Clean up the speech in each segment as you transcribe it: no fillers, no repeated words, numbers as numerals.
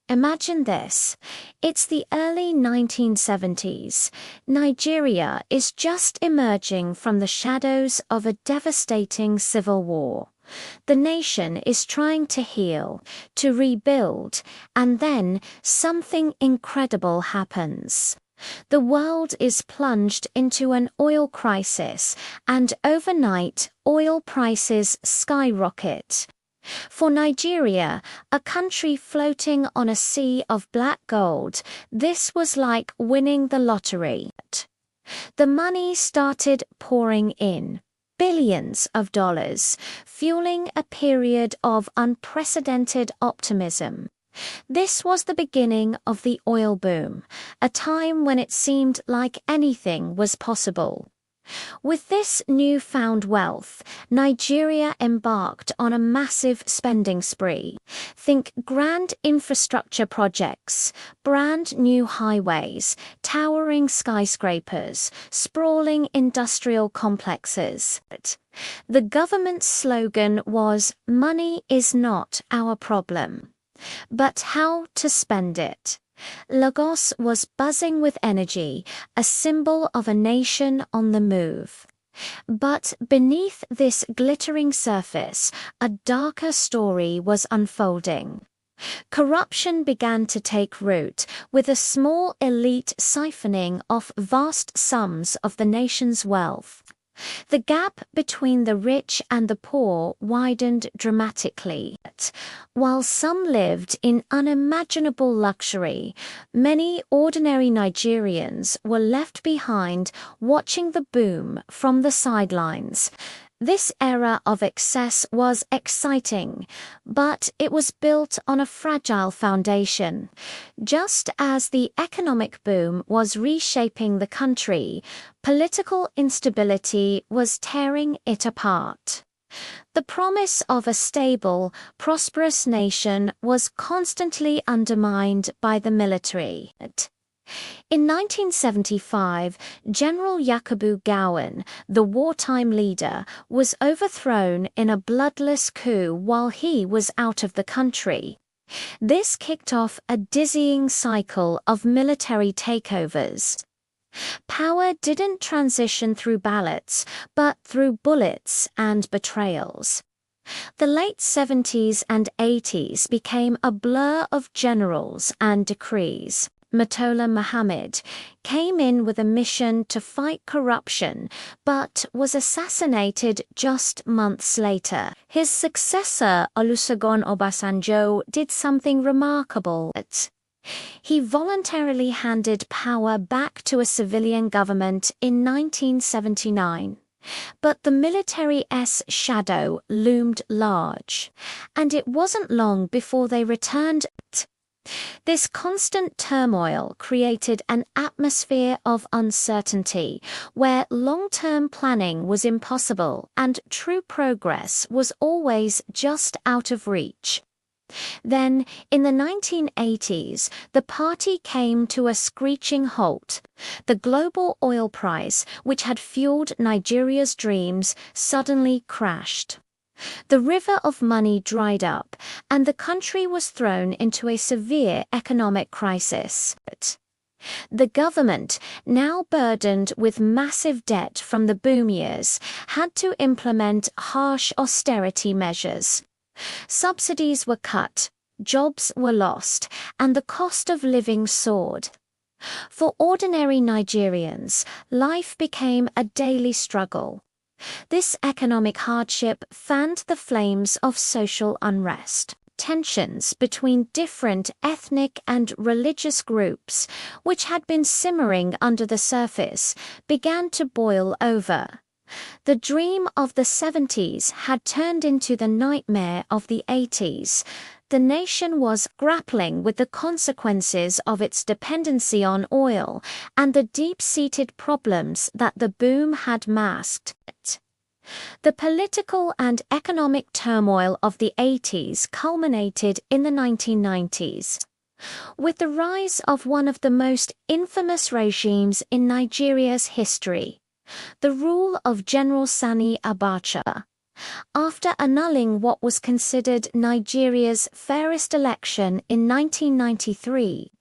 Imagine this. It's the early 1970s. Nigeria is just emerging from the shadows of a devastating civil war. The nation is trying to heal, to rebuild, and then something incredible happens. The world is plunged into an oil crisis, and overnight, oil prices skyrocket. For Nigeria, a country floating on a sea of black gold, this was like winning the lottery. The money started pouring in, billions of dollars, fueling a period of unprecedented optimism. This was the beginning of the oil boom, a time when it seemed like anything was possible. With this newfound wealth, Nigeria embarked on a massive spending spree. Think grand infrastructure projects, brand new highways, towering skyscrapers, sprawling industrial complexes. The government's slogan was, "Money is not our problem," but how to spend it. Lagos was buzzing with energy, a symbol of a nation on the move. But beneath this glittering surface, a darker story was unfolding. Corruption began to take root, with a small elite siphoning off vast sums of the nation's wealth. The gap between the rich and the poor widened dramatically. While some lived in unimaginable luxury, many ordinary Nigerians were left behind watching the boom from the sidelines. This era of excess was exciting, but it was built on a fragile foundation. Just as the economic boom was reshaping the country, political instability was tearing it apart. The promise of a stable, prosperous nation was constantly undermined by the military. In 1975, General Yakubu Gowon, the wartime leader, was overthrown in a bloodless coup while he was out of the country. This kicked off a dizzying cycle of military takeovers. Power didn't transition through ballots, but through bullets and betrayals. The late 70s and 80s became a blur of generals and decrees. Murtala Muhammad came in with a mission to fight corruption, but was assassinated just months later. His successor, Olusegun Obasanjo, did something remarkable. He voluntarily handed power back to a civilian government in 1979. But the military's shadow loomed large, and it wasn't long before they returned. This constant turmoil created an atmosphere of uncertainty, where long-term planning was impossible and true progress was always just out of reach. Then, in the 1980s, the party came to a screeching halt. The global oil price, which had fueled Nigeria's dreams, suddenly crashed. The river of money dried up, and the country was thrown into a severe economic crisis. The government, now burdened with massive debt from the boom years, had to implement harsh austerity measures. Subsidies were cut, jobs were lost, and the cost of living soared. For ordinary Nigerians, life became a daily struggle. This economic hardship fanned the flames of social unrest. Tensions between different ethnic and religious groups, which had been simmering under the surface, began to boil over. The dream of the 70s had turned into the nightmare of the 80s. The nation was grappling with the consequences of its dependency on oil and the deep-seated problems that the boom had masked. The political and economic turmoil of the 80s culminated in the 1990s. With the rise of one of the most infamous regimes in Nigeria's history, the rule of General Sani Abacha. After annulling what was considered Nigeria's fairest election in 1993,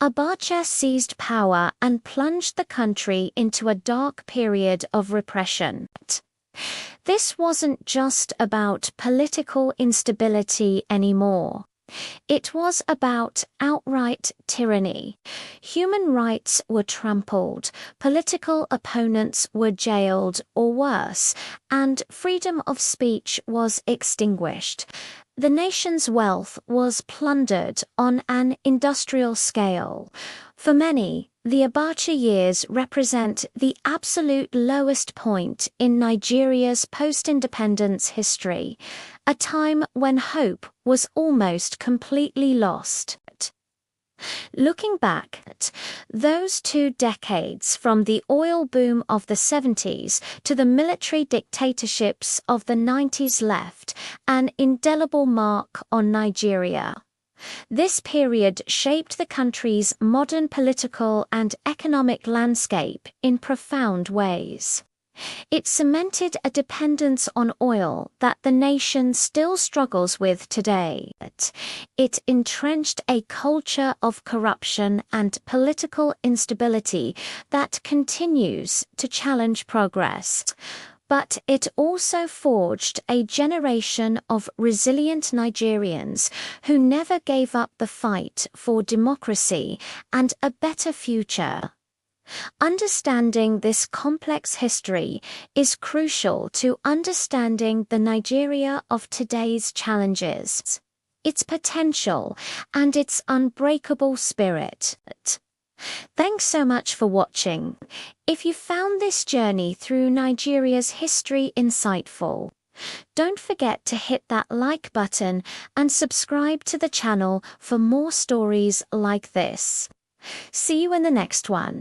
Abacha seized power and plunged the country into a dark period of repression. This wasn't just about political instability anymore. It was about outright tyranny. Human rights were trampled, political opponents were jailed or worse, and freedom of speech was extinguished. The nation's wealth was plundered on an industrial scale. For many, the Abacha years represent the absolute lowest point in Nigeria's post-independence history, a time when hope was almost completely lost. Looking back at those 2 decades, from the oil boom of the 70s to the military dictatorships of the 90s, left an indelible mark on Nigeria. This period shaped the country's modern political and economic landscape in profound ways. It cemented a dependence on oil that the nation still struggles with today. It entrenched a culture of corruption and political instability that continues to challenge progress. But it also forged a generation of resilient Nigerians who never gave up the fight for democracy and a better future. Understanding this complex history is crucial to understanding the Nigeria of today's challenges, its potential, and its unbreakable spirit. Thanks so much for watching. If you found this journey through Nigeria's history insightful, don't forget to hit that like button and subscribe to the channel for more stories like this. See you in the next one.